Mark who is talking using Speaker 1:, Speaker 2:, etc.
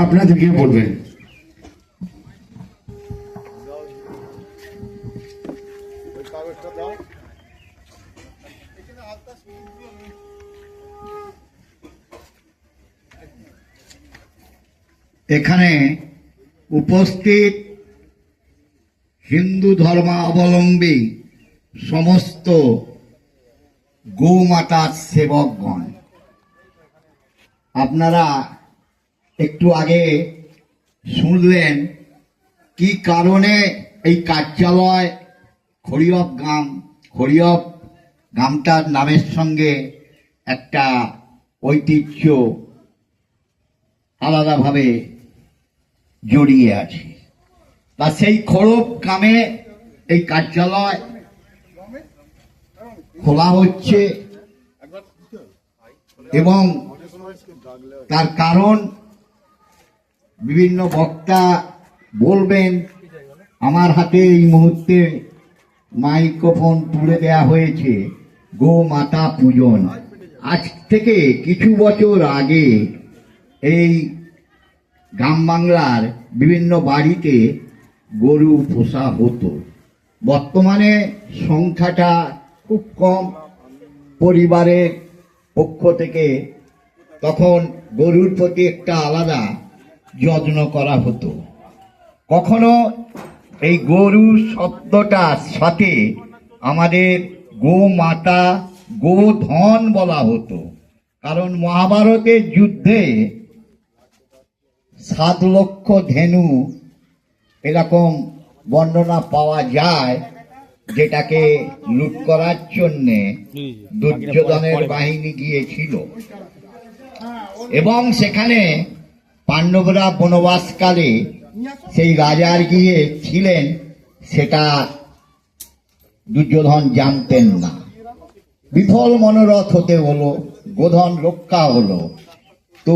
Speaker 1: আপনাদেরকে বলবেন। এখানে উপস্থিত হিন্দু ধর্মাবলম্বী সমস্ত গৌমাতার সেবকগণ, আপনারা একটু আগে শুনলেন কি কারণে এই কার্যালয় খড়িয়প গ্রামটার নামের সঙ্গে একটা ঐতিহ্য আলাদাভাবে জড়িয়ে আছে। তা সেই খড়প গ্রামে এই কার্যালয় খোলা হচ্ছে এবং তার কারণ বিভিন্ন বক্তা বলবেন। আমার হাতে এই মুহূর্তে মাইক্রোফোন তুলে দেয়া হয়েছে গোমাতা পূজন। আজ থেকে কিছু বছর আগে এই গ্রাম বাংলার বিভিন্ন বাড়িতে গরু পোষা হতো। বর্তমানে সংখ্যাটা খুব কম। পরিবারের পক্ষ থেকে তখন গরুর প্রতি একটা আলাদা যত্ন করা হতো। কখনো এই গরু শব্দটার সাথে আমাদের গোমাতা গোধন বলা হতো, কারণ মহাভারতের যুদ্ধে 7 লক্ষ ধেনু এরকম বর্ণনা পাওয়া যায়, যেটাকে লুট করার জন্যে দুর্যোধনের বাহিনী গিয়েছিল এবং সেখানে পাণ্ডবরা বনবাসকালে সেই রাজার গিয়ে ছিলেন, সেটা দুর্যোধন জানতেন না। বিফল মনোরথ হতে হলো, গোধন রক্ষা হলো। তো